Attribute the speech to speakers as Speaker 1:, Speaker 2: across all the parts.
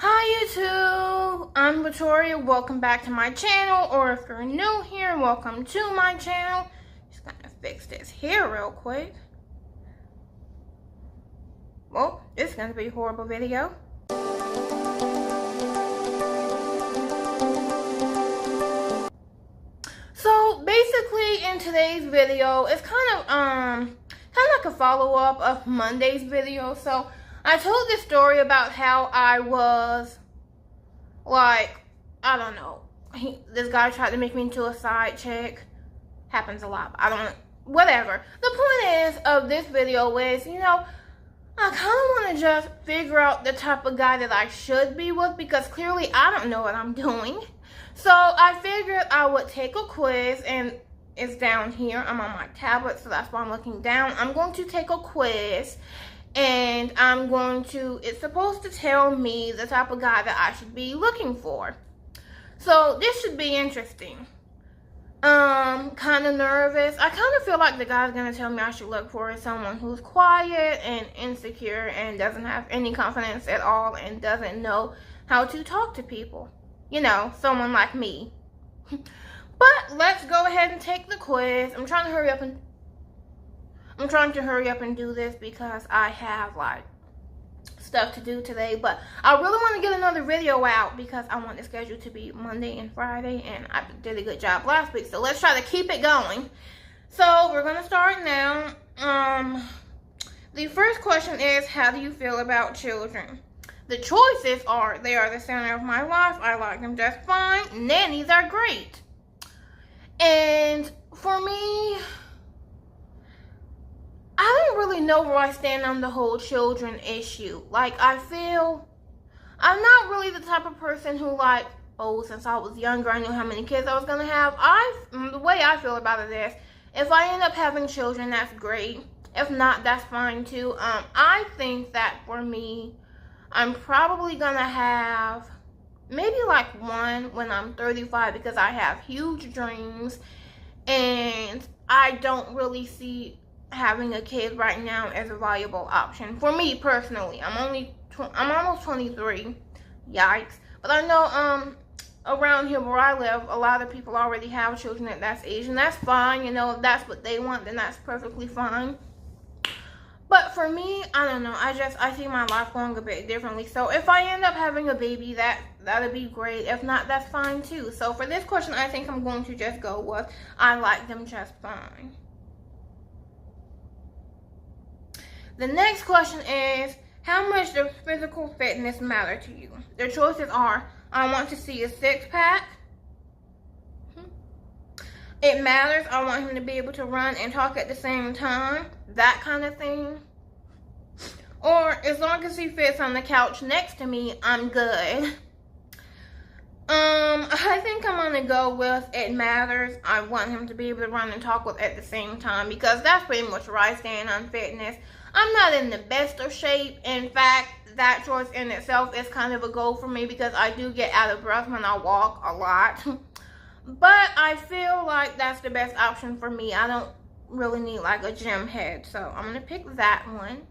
Speaker 1: Hi YouTube, I'm Victoria. Welcome back to my channel, or if you're new here, welcome to my channel. Just gonna fix this hair real quick. Well, this is gonna be a horrible video. So basically in today's video, it's kind of like a follow-up of Monday's video. So I told this story about how I was like, I don't know, this guy tried to make me into a side chick. Happens a lot. Whatever. The point is of this video is, I kind of want to just figure out the type of guy that I should be with, because clearly I don't know what I'm doing. So I figured I would take a quiz, and it's down here. I'm on my tablet, so that's why I'm looking down. I'm going to take a quiz, and it's supposed to tell me the type of guy that I should be looking for. So this should be interesting. Kind of nervous. I kind of feel like the guy's going to tell me I should look for someone who's quiet and insecure and doesn't have any confidence at all and doesn't know how to talk to people. Someone like me. But let's go ahead and take the quiz. I'm trying to hurry up and do this because I have stuff to do today. But I really want to get another video out because I want the schedule to be Monday and Friday, and I did a good job last week. So let's try to keep it going. So we're gonna start now. The first question is, how do you feel about children? The choices are, they are the center of my life. I like them just fine. Nannies are great. And for me, I don't really know where I stand on the whole children issue. I feel I'm not really the type of person who since I was younger, I knew how many kids I was going to have. The way I feel about it is, if I end up having children, that's great. If not, that's fine too. I think that for me, I'm probably going to have maybe one when I'm 35, because I have huge dreams and I don't really see having a kid right now as a viable option for me personally. I'm almost 23. Yikes. But I know around here where I live, a lot of people already have children at that age, and that's fine. If that's what they want, then that's perfectly fine. But for me, I don't know. I see my life going a bit differently. So if I end up having a baby, that'll be great. If not, that's fine too. So for this question, I think I'm going to just go with, I like them just fine. The next question is, how much does physical fitness matter to you? The choices are, I want to see a six-pack. It matters. I want him to be able to run and talk at the same time. That kind of thing. Or, as long as he fits on the couch next to me, I'm good. I think I'm going to go with it matters. I want him to be able to run and talk at the same time, because that's pretty much where I stand on fitness. I'm not in the best of shape. In fact, that choice in itself is kind of a goal for me, because I do get out of breath when I walk a lot. But I feel like that's the best option for me. I don't really need a gym head. So I'm going to pick that one.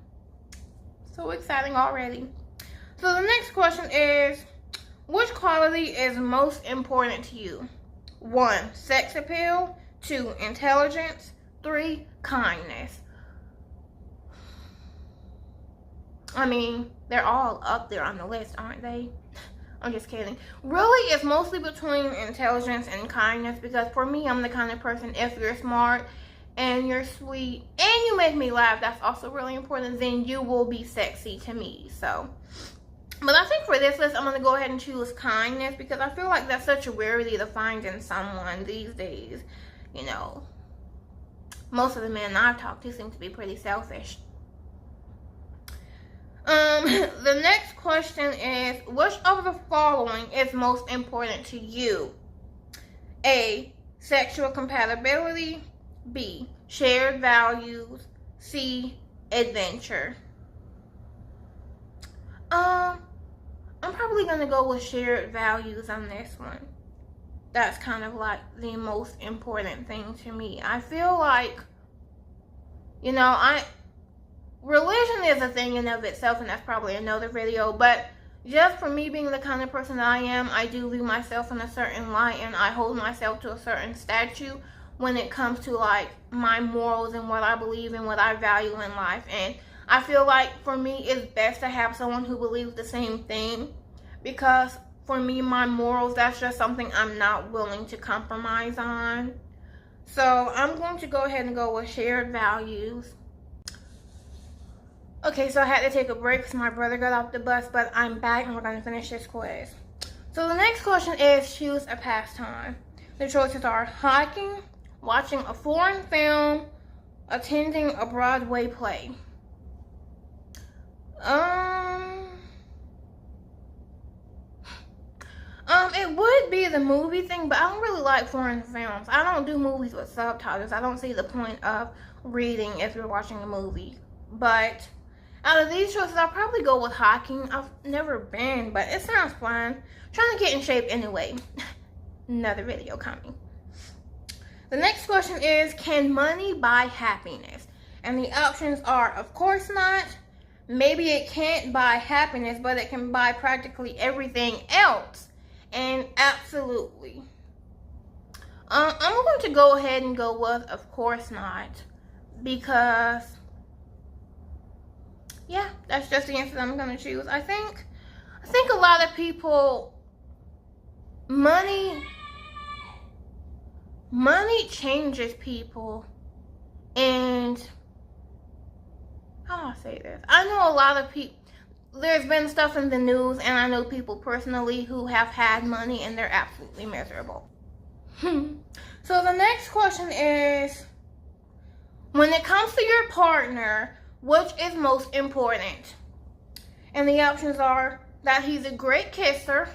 Speaker 1: So exciting already. So the next question is, which quality is most important to you? 1, sex appeal. 2, intelligence. 3, kindness. I mean, they're all up there on the list, aren't they? I'm just kidding. Really, it's mostly between intelligence and kindness, because for me, I'm the kind of person, if you're smart and you're sweet and you make me laugh, that's also really important, then you will be sexy to me. So, but I think for this list, I'm going to go ahead and choose kindness, because I feel like that's such a rarity to find in someone these days. Most of the men I've talked to seem to be pretty selfish. The next question is, which of the following is most important to you? A, sexual compatibility. B, shared values. C, adventure. I'm probably going to go with shared values on this one. That's kind of the most important thing to me. I feel like, religion is a thing in of itself, and that's probably another video, but just for me being the kind of person that I am, I do view myself in a certain light, and I hold myself to a certain statue when it comes to like my morals and what I believe and what I value in life. And I feel like for me it's best to have someone who believes the same thing, because for me, my morals, that's just something I'm not willing to compromise on. So I'm going to go ahead and go with shared values. Okay, so I had to take a break because my brother got off the bus, but I'm back and we're going to finish this quiz. So the next question is, choose a pastime. The choices are hiking, watching a foreign film, attending a Broadway play. It would be the movie thing, but I don't really like foreign films. I don't do movies with subtitles. I don't see the point of reading if you're watching a movie. But out of these choices, I'll probably go with hiking. I've never been, but it sounds fun. Trying to get in shape anyway. Another video coming. The next question is, can money buy happiness? And the options are, of course not. Maybe it can't buy happiness, but it can buy practically everything else. And absolutely. I'm going to go ahead and go with, of course not. Because, yeah, that's just the answer that I'm going to choose. I think a lot of people, money changes people. And how do I say this? I know a lot of people, there's been stuff in the news, and I know people personally who have had money and they're absolutely miserable. So the next question is, when it comes to your partner, which is most important? And the options are that he's a great kisser,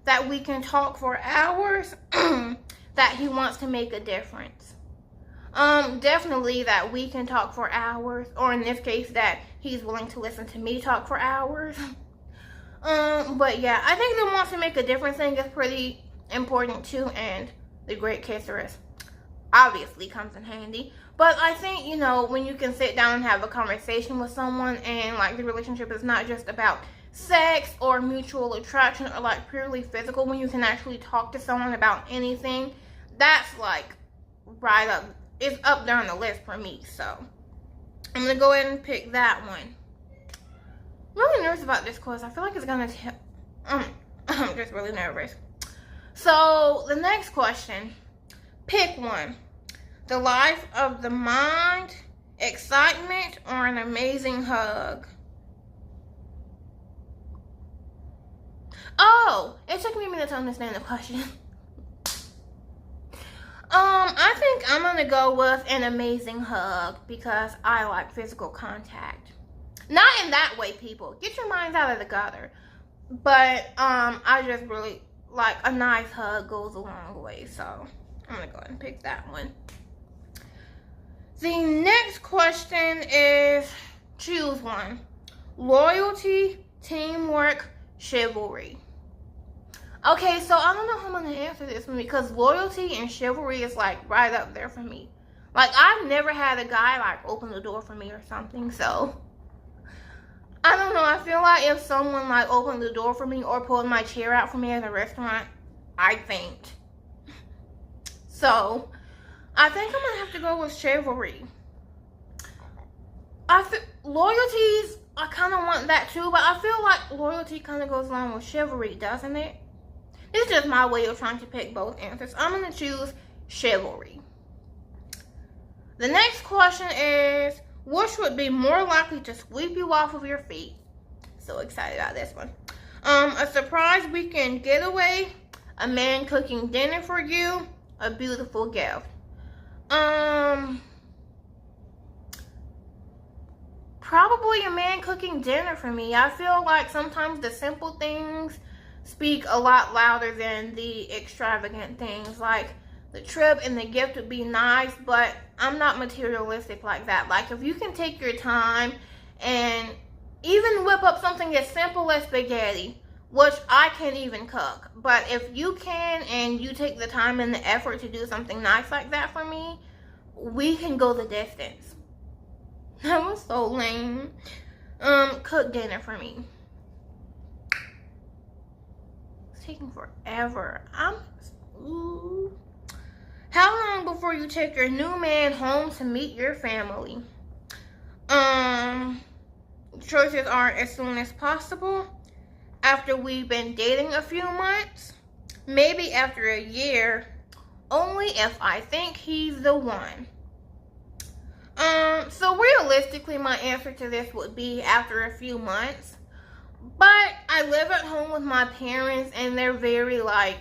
Speaker 1: that we can talk for hours, that he wants to make a difference. Definitely that we can talk for hours, or in this case that he's willing to listen to me talk for hours. But yeah, I think the wants to make a difference thing is pretty important too, and the great kisser is obviously comes in handy. But I think, you know, when you can sit down and have a conversation with someone, and like the relationship is not just about sex or mutual attraction or like purely physical, when you can actually talk to someone about anything, that's like right up, it's up there on the list for me. So I'm gonna go ahead and pick that one. I'm really nervous about this quiz. I feel like it's gonna I'm just really nervous. So the next question, pick one. The life of the mind, excitement, or an amazing hug. Oh, it took me a minute to understand the question. I think I'm gonna go with an amazing hug because I like physical contact. Not in that way, people. Get your minds out of the gutter. But I just really like a nice hug goes a long way. So I'm gonna go ahead and pick that one. The next question is, choose one. Loyalty, teamwork, chivalry. Okay, so I don't know how I'm going to answer this one, because loyalty and chivalry is like right up there for me. Like, I've never had a guy like open the door for me or something, so I don't know. I feel like if someone like opened the door for me or pulled my chair out for me at a restaurant, I'd faint. So I think I'm going to have to go with chivalry. Loyalties, I kind of want that too, but I feel like loyalty kind of goes along with chivalry, doesn't it? It's just my way of trying to pick both answers. I'm going to choose chivalry. The next question is, which would be more likely to sweep you off of your feet? So excited about this one. A surprise weekend getaway, a man cooking dinner for you, a beautiful gift. Probably a man cooking dinner for me. I feel like sometimes the simple things speak a lot louder than the extravagant things. Like, the trip and the gift would be nice, but I'm not materialistic like that. Like, if you can take your time and even whip up something as simple as spaghetti, which I can't even cook, but if you can and you take the time and the effort to do something nice like that for me, we can go the distance. That was so lame. Cook dinner for me. taking forever. Ooh. How long before you take your new man home to meet your family? Choices are as soon as possible, after we've been dating a few months, maybe after a year, only if I think he's the one. So realistically, my answer to this would be after a few months. But I live at home with my parents, and they're very like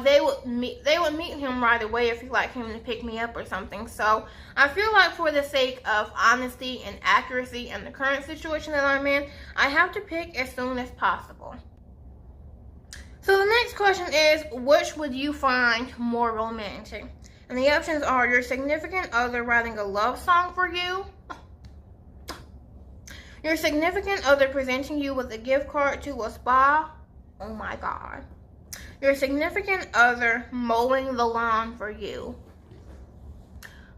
Speaker 1: they would meet him right away if he like him to pick me up or something. So I feel like for the sake of honesty and accuracy in the current situation that I'm in, I have to pick as soon as possible. So the next question is, which would you find more romantic? And the options are your significant other writing a love song for you, your significant other presenting you with a gift card to a spa, oh my god, your significant other mowing the lawn for you.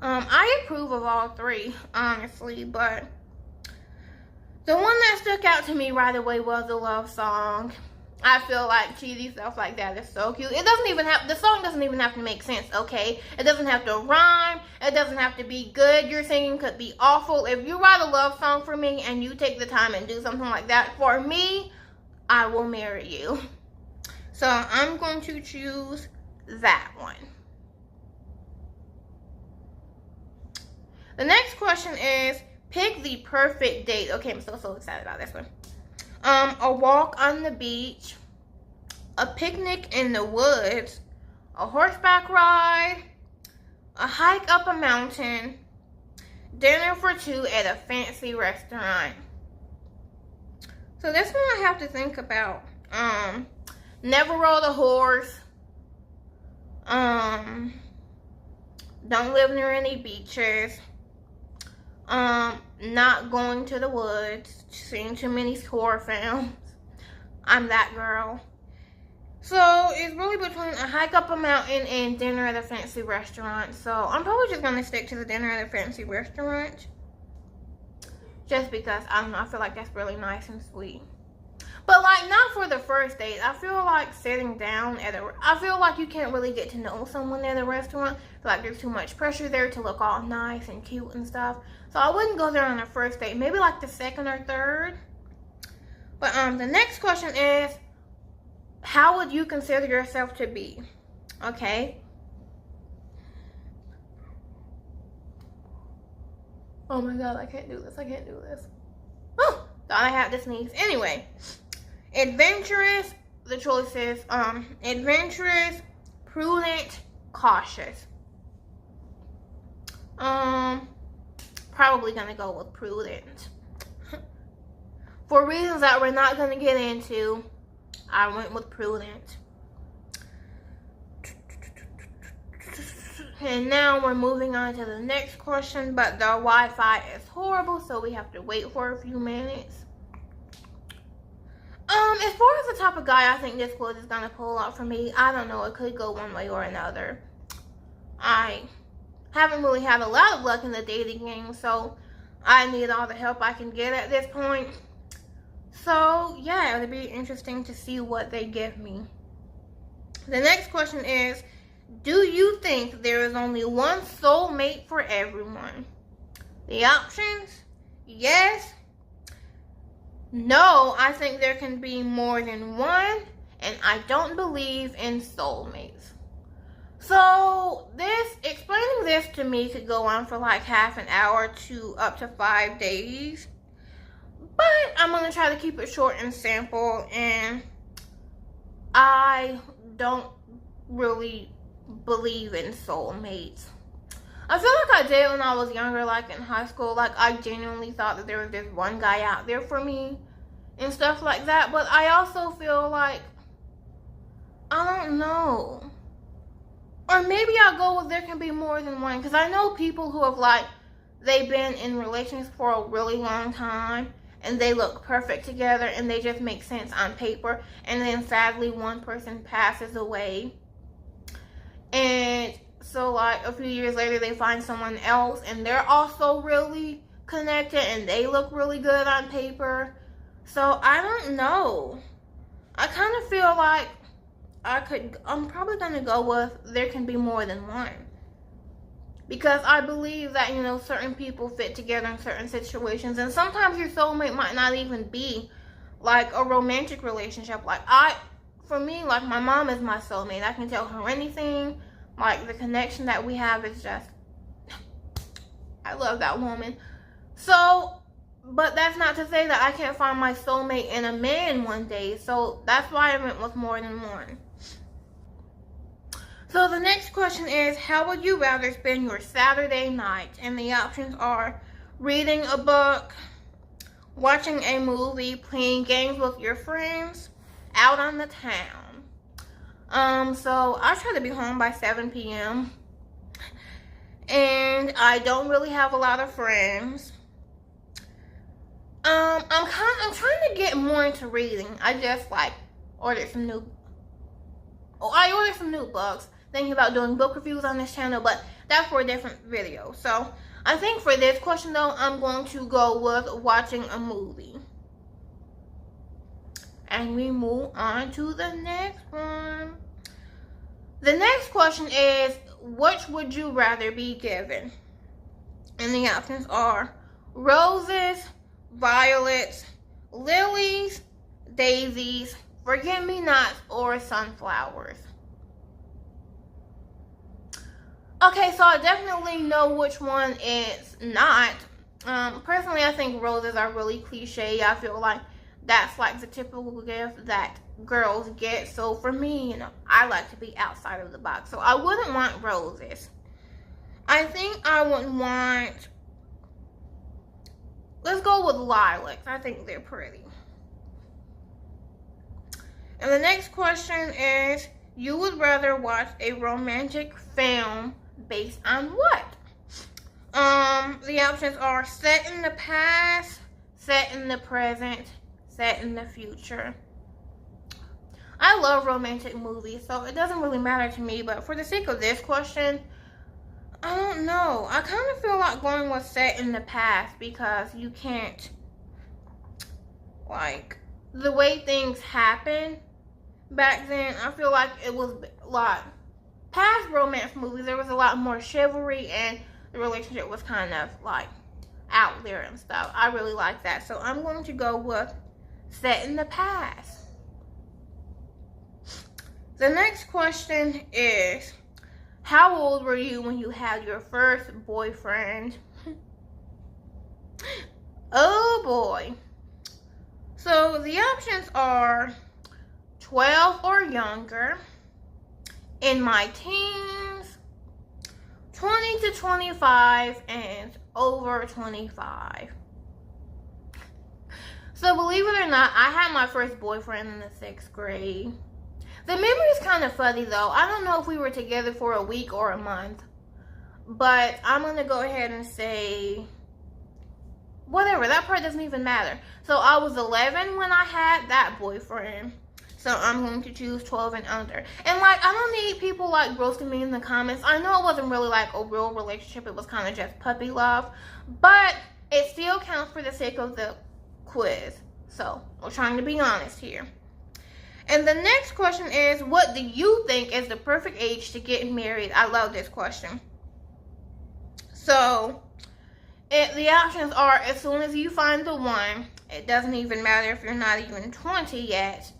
Speaker 1: I approve of all three, honestly, but the one that stuck out to me right away was the love song. I feel like cheesy stuff like that is so cute. The song doesn't even have to make sense, okay? It doesn't have to rhyme. It doesn't have to be good. Your singing could be awful. If you write a love song for me and you take the time and do something like that for me, I will marry you. So I'm going to choose that one. The next question is, pick the perfect date. Okay, I'm so excited about this one. A walk on the beach, a picnic in the woods, a horseback ride, a hike up a mountain, dinner for two at a fancy restaurant. So this one I have to think about. Never rode a horse. Don't live near any beaches. Not going to the woods, seeing too many horror films. I'm that girl. So it's really between a hike up a mountain and dinner at a fancy restaurant. So I'm probably just gonna stick to the dinner at a fancy restaurant. Just because, I don't know, I feel like that's really nice and sweet. But like, not for the first date. I feel like sitting down I feel like you can't really get to know someone at a restaurant. I feel like there's too much pressure there to look all nice and cute and stuff. So I wouldn't go there on a first date. Maybe like the second or third. But the next question is, how would you consider yourself to be? Okay. Oh my god, I can't do this. Oh, thought I had to sneeze. Anyway. Adventurous, the choice is adventurous, prudent, cautious. Probably gonna go with prudent. For reasons that we're not gonna get into, I went with prudent. And now we're moving on to the next question, but the Wi-Fi is horrible, so we have to wait for a few minutes. As far as the type of guy I think this quote is gonna pull out for me, I don't know. It could go one way or another. I haven't really had a lot of luck in the dating game, so I need all the help I can get at this point. So yeah, it'll be interesting to see what they give me. The next question is, do you think there is only one soulmate for everyone? The options: yes, no, I think there can be more than one, and I don't believe in soulmates. So explaining this to me could go on for like half an hour to up to 5 days. But I'm going to try to keep it short and simple, and I don't really believe in soulmates. I feel like I did when I was younger, like in high school. Like, I genuinely thought that there was this one guy out there for me and stuff like that. But I also feel like, I don't know. Or maybe I'll go with there can be more than one. Because I know people who have, like, they've been in relations for a really long time. And they look perfect together. And they just make sense on paper. And then sadly, one person passes away. And so, like, a few years later, they find someone else, and they're also really connected, and they look really good on paper. So, I don't know. I kind of feel like I'm probably going to go with there can be more than one. Because I believe that, you know, certain people fit together in certain situations. And sometimes your soulmate might not even be like a romantic relationship. Like for me, like my mom is my soulmate. I can tell her anything. Like the connection that we have is just, I love that woman. So, but that's not to say that I can't find my soulmate in a man one day. So that's why I went with more than one. So the next question is, how would you rather spend your Saturday night? And the options are reading a book, watching a movie, playing games with your friends, out on the town. So I try to be home by 7 p.m. And I don't really have a lot of friends. I'm trying to get more into reading. I just ordered some new books. Thinking about doing book reviews on this channel, but that's for a different video. So I think for this question though, I'm going to go with watching a movie. And we move on to the next one. The next question is, which would you rather be given? And the options are roses, violets, lilies, daisies, forget-me-nots, or sunflowers. Okay, so I definitely know which one it's not. Personally, I think roses are really cliche. I feel like that's like the typical gift that girls get. So for me, you know, I like to be outside of the box. So I wouldn't want roses. I think I would want, let's go with lilacs. I think they're pretty. And the next question is, you would rather watch a romantic film based on what? The options are set in the past, set in the present, set in the future. I love romantic movies, so it doesn't really matter to me, but for the sake of this question, I don't know. I kind of feel like going with set in the past because you can't, like, the way things happen back then, I feel like it was a lot. Past romance movies, there was a lot more chivalry and the relationship was kind of like out there and stuff. I really like that. So I'm going to go with set in the past. The next question is, how old were you when you had your first boyfriend? Oh boy. So the options are 12 or younger, in my teens, 20 to 25, and over 25. So believe it or not, I had my first boyfriend in the 6th grade. The memory is kind of fuzzy though. I don't know if we were together for a week or a month. But I'm going to go ahead and say, whatever, that part doesn't even matter. So I was 11 when I had that boyfriend. So I'm going to choose 12 and under. And like, I don't need people like roasting me in the comments. I know it wasn't really like a real relationship. It was kind of just puppy love. But it still counts for the sake of the quiz. So we're trying to be honest here. And the next question is, what do you think is the perfect age to get married? I love this question. So the options are as soon as you find the one. It doesn't even matter if you're not even 20 yet.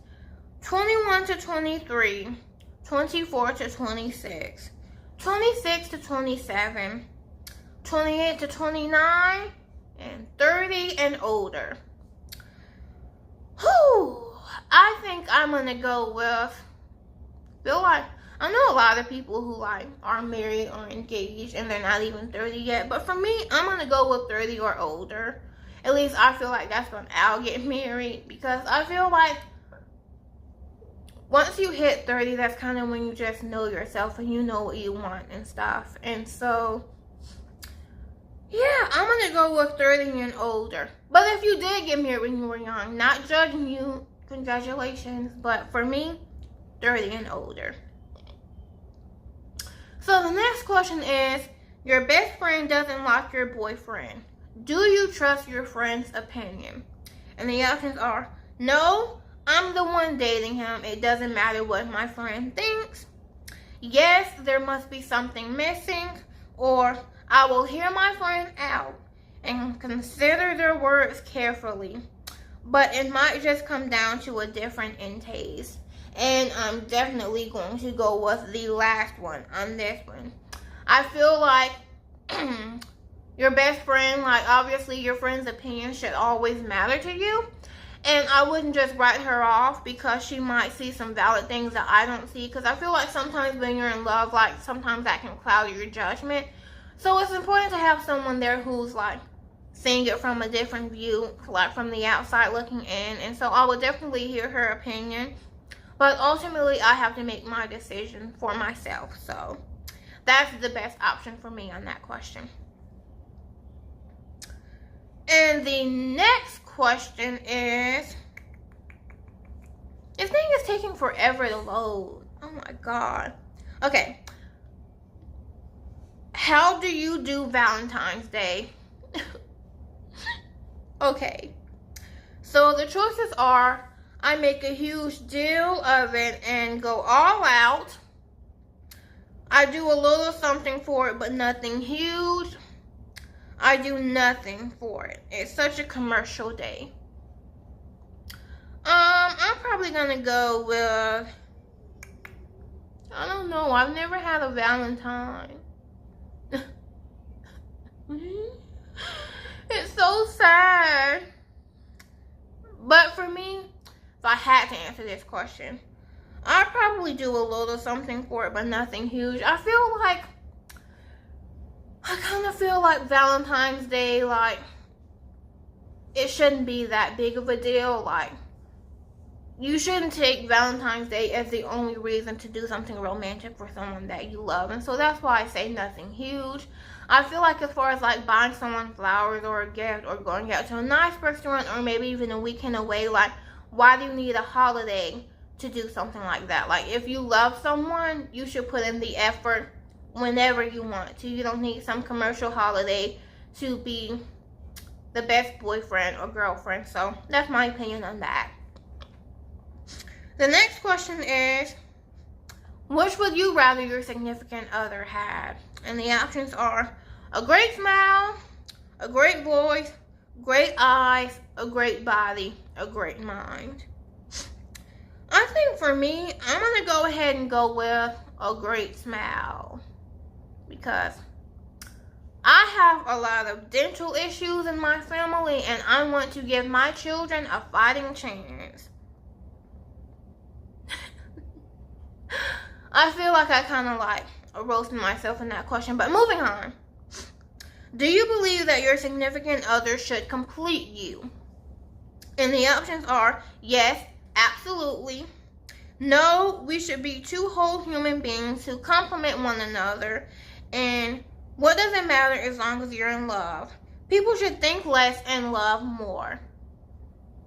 Speaker 1: 21 to 23, 24 to 26, 26 to 27, 28 to 29, and 30 and older. Whew, I think I'm gonna go with, I know a lot of people who are married or engaged and they're not even 30 yet, but for me, I'm gonna go with 30 or older. At least I feel like that's when I'll get married, because I feel like once you hit 30, that's kind of when you just know yourself and you know what you want and stuff. And so, yeah, I'm going to go with 30 and older. But if you did get married when you were young, not judging you, congratulations. But for me, 30 and older. So the next question is, your best friend doesn't like your boyfriend. Do you trust your friend's opinion? And the options are, no, I'm the one dating him. It doesn't matter what my friend thinks. Yes, there must be something missing, or I will hear my friend out and consider their words carefully. But it might just come down to a difference in taste. And I'm definitely going to go with the last one on this one. I feel like your best friend, like obviously your friend's opinion should always matter to you. And I wouldn't just write her off because she might see some valid things that I don't see. Because I feel like sometimes when you're in love, like sometimes that can cloud your judgment. So it's important to have someone there who's like seeing it from a different view, like from the outside looking in. And so I would definitely hear her opinion. But ultimately, I have to make my decision for myself. So that's the best option for me on that question. And the next question is, this thing is taking forever to load. Oh my God. Okay. How do you do Valentine's Day? Okay. So the choices are, I make a huge deal of it and go all out. I do a little something for it, but nothing huge. I do nothing for it. It's such a commercial day. I'm probably gonna go with, I don't know, I've never had a Valentine. It's so sad. But for me, if I had to answer this question, I'd probably do a little something for it, but nothing huge. I kind of feel like Valentine's Day, like, it shouldn't be that big of a deal. Like, you shouldn't take Valentine's Day as the only reason to do something romantic for someone that you love. And so that's why I say nothing huge. I feel like as far as like buying someone flowers or a gift or going out to a nice restaurant or maybe even a weekend away, like, why do you need a holiday to do something like that? Like, if you love someone, you should put in the effort whenever you want to. You don't need some commercial holiday to be the best boyfriend or girlfriend. So that's my opinion on that. The next question is, which would you rather your significant other had? And the options are a great smile, a great voice, great eyes, a great body, a great mind. I think for me, I'm going to go ahead and go with a great smile. Because I have a lot of dental issues in my family and I want to give my children a fighting chance. I feel like I kind of like roasted myself in that question, but moving on. Do you believe that your significant other should complete you? And the options are yes, absolutely. No, we should be two whole human beings who complement one another. And what does it matter as long as you're in love? People should think less and love more.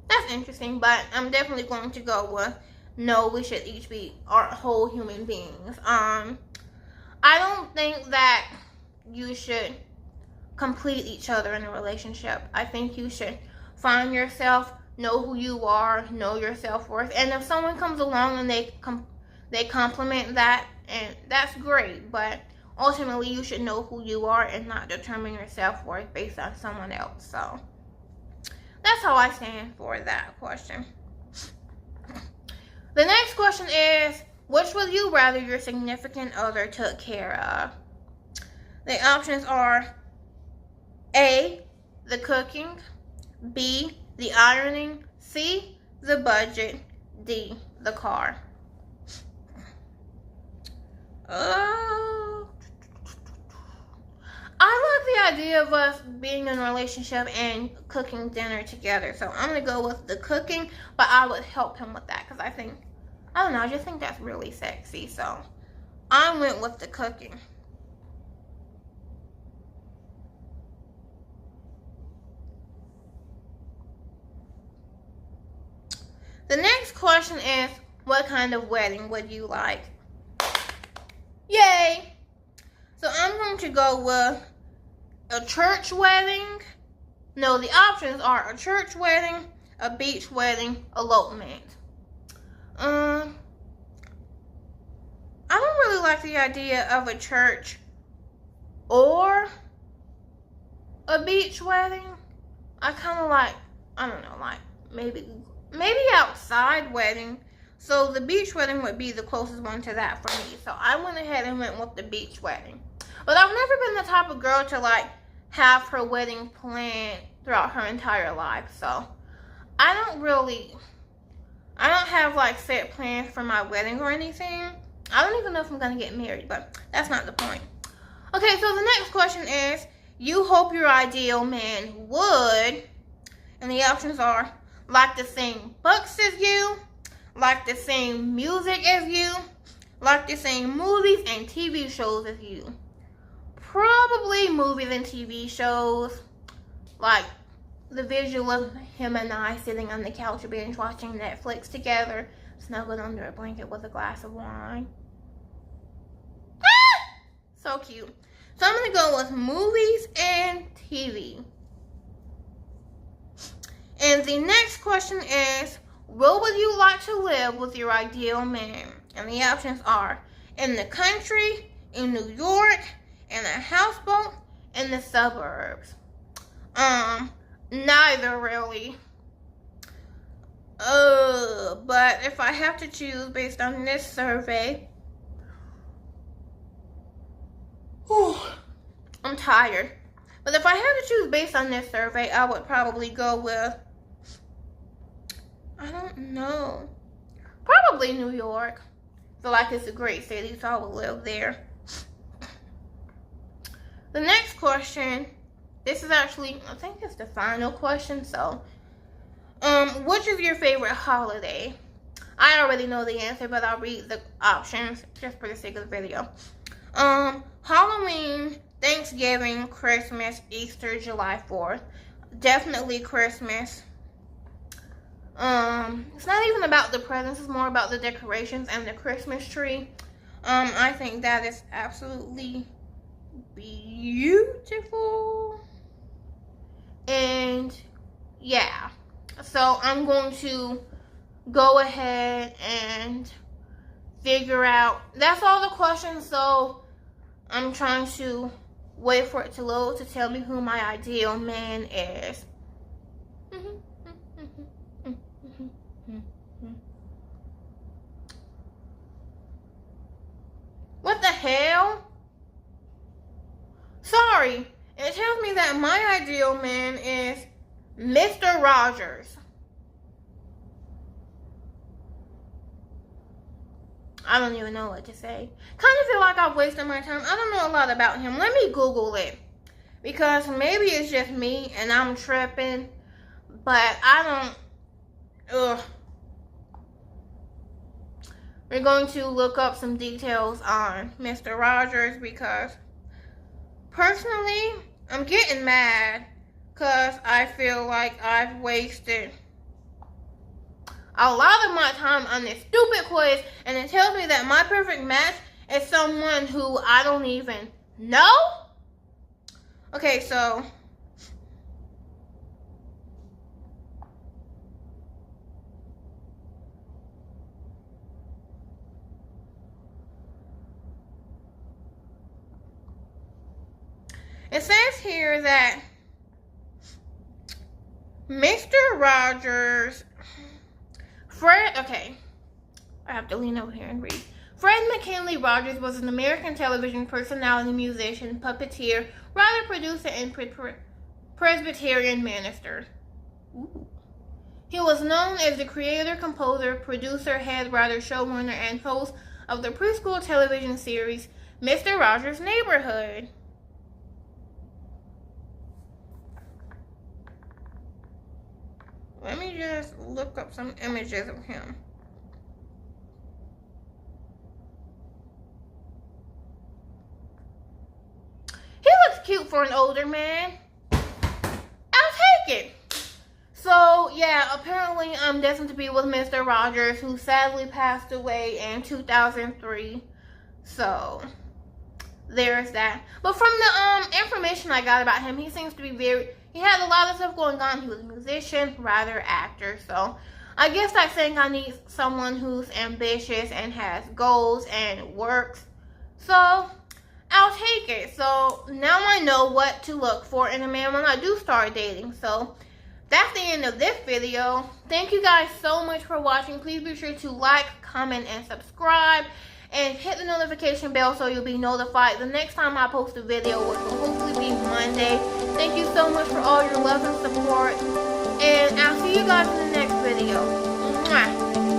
Speaker 1: That's interesting, but I'm definitely going to go with no, we should each be our whole human beings. I don't think that you should complete each other in a relationship. I think you should find yourself, know who you are, know your self-worth. And if someone comes along and they compliment that, and that's great. But ultimately, you should know who you are and not determine your self-worth based on someone else. So that's how I stand for that question. The next question is, which would you rather your significant other took care of? The options are A, the cooking, B, the ironing, C, the budget, D, the car. I like the idea of us being in a relationship and cooking dinner together. So I'm going to go with the cooking, but I would help him with that because I just think that's really sexy. So I went with the cooking. The next question is, what kind of wedding would you like? Yay! So I'm going to go with a church wedding. No, the options are a church wedding, a beach wedding, elopement. I don't really like the idea of a church or a beach wedding. I kind of like, I don't know, like maybe outside wedding. So the beach wedding would be the closest one to that for me. So I went ahead and went with the beach wedding. But I've never been the type of girl to like have her wedding planned throughout her entire life. So I don't have like set plans for my wedding or anything. I don't even know if I'm going to get married, but that's not the point. Okay, so the next question is, you hope your ideal man would, and the options are, like the same books as you, like the same music as you, like the same movies and TV shows as you. Probably movies and TV shows, like the visual of him and I sitting on the couch binge watching Netflix together, snuggled under a blanket with a glass of wine. So cute. So I'm going to go with movies and TV. And the next question is, where would you like to live with your ideal man? And the options are in the country, in New York, in a houseboat, in the suburbs. Neither really. But if I have to choose based on this survey, I'm tired. But if I had to choose based on this survey, I would probably go with, I don't know, probably New York. I feel like it's a great city, so I would live there. The next question, this is actually, I think it's the final question, so, which is your favorite holiday? I already know the answer, but I'll read the options just for the sake of the video. Halloween, Thanksgiving, Christmas, Easter, July 4th. Definitely Christmas. It's not even about the presents, it's more about the decorations and the Christmas tree. I think that is absolutely beautiful. And yeah, so I'm going to go ahead and figure out, that's all the questions, so I'm trying to wait for it to load to tell me who my ideal man is. What the hell? Sorry, it tells me that my ideal man is Mr. Rogers. I don't even know what to say. Kind of feel like I've wasted my time. I don't know a lot about him. Let me Google it. Because maybe it's just me and I'm tripping. But I don't... We're going to look up some details on Mr. Rogers because personally, I'm getting mad because I feel like I've wasted a lot of my time on this stupid quiz, and it tells me that my perfect match is someone who I don't even know. Okay, so it says here that Mr. Rogers, okay, I have to lean over here and read. Fred McKinley Rogers was an American television personality, musician, puppeteer, writer, producer, and Presbyterian minister. Ooh. He was known as the creator, composer, producer, head writer, showrunner, and host of the preschool television series Mr. Rogers' Neighborhood. Let me just look up some images of him. He looks cute for an older man. I'll take it. So, yeah, apparently I'm destined to be with Mr. Rogers, who sadly passed away in 2003. So, there's that. But from the information I got about him, he seems to be he had a lot of stuff going on. He was a musician, writer, actor. So, I guess that's saying I need someone who's ambitious and has goals and works. So I'll take it. So now I know what to look for in a man when I do start dating. So that's the end of this video. Thank you guys so much for watching. Please be sure to like, comment, and subscribe. And hit the notification bell so you'll be notified the next time I post a video, which will hopefully be Monday. Thank you so much for all your love and support. And I'll see you guys in the next video. Mwah.